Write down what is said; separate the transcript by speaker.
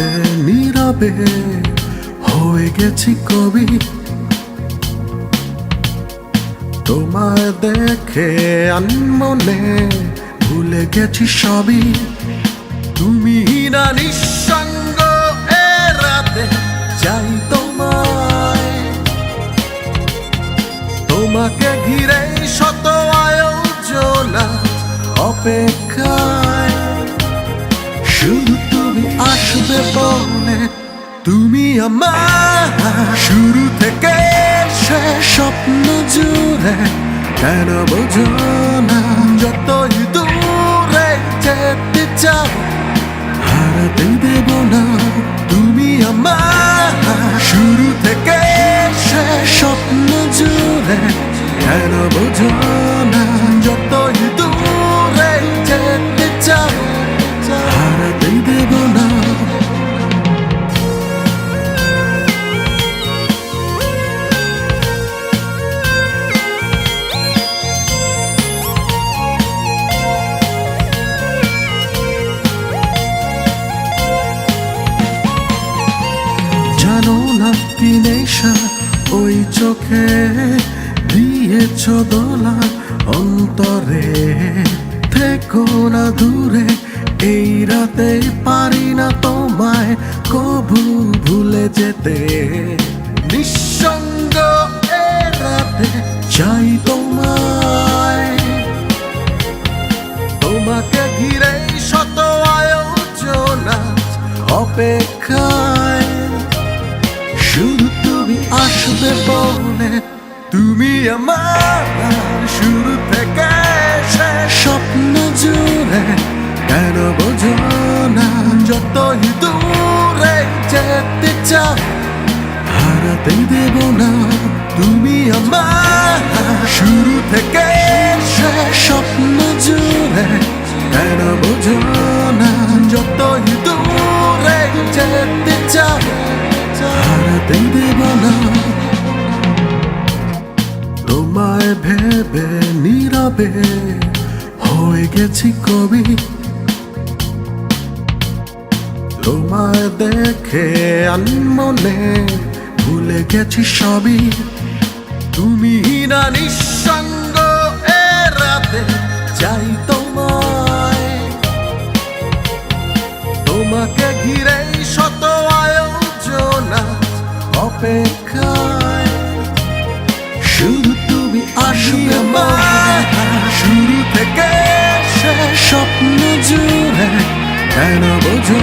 Speaker 1: ভেবে নীরবে হয়ে গেছি কবি। তোমায় দেখে আনমনে ভুলে গেছি সবই। তুমি না নিঃসঙ্গ এ রাতে চাই তোমায়, তোমাকে ঘিরে শত আয়োজনা অপেক্ষায়। শুধু তুমি আসবে বলে, তুমি আমার শুরু থেকে শেষ স্বপ্ন জুড়ে। কেন বোঝো না যতই দূরে যেতে চাও হারাতে দেব না। তুমি আমার শুরু থেকে শেষ স্বপ্ন জুড়ে। কেন বোঝো না যতই দূরে যেতে চাও হারাতে দেব না। জানো না কি নেশা ওই চোখে দিয়েছ দোলা অন্তরে। থেকো না দূরে এই রাতে, পারি না তোমায় কবু ভুলে যেতে। নিঃসঙ্গ এ রাতে চাই তোমায়, তোমাকে ঘিরে শত আয়োজনা অপেক্ষায়। শুধু তুমি আসবে বলে, তুমি আমার শুরু থেকে শেষ স্বপ্ন জুড়ে। কেন বোঝো না যতই দূরে যেতে চাও হারাতে দেব না। তুমি আমার শুরু থেকে শেষ স্বপ্ন জুড়ে। কেন বোঝো না যতই দূরে যেতে চাও হারাতে দেব না। তোমায় ভেবে নীরবে হয়ে গেছি কবি। তোমায় দেখে আনমনে ভুলে গেছি সবই। তুমি না নিঃসঙ্গ এ রাতে চাই তোমায়, তোমাকে ঘিরে শত আয়োজনা অপেক্ষায়। শুধু তুমি আসবে আমার শুরু থেকে শেষ স্বপ্ন জুড়ে। কেন বোঝো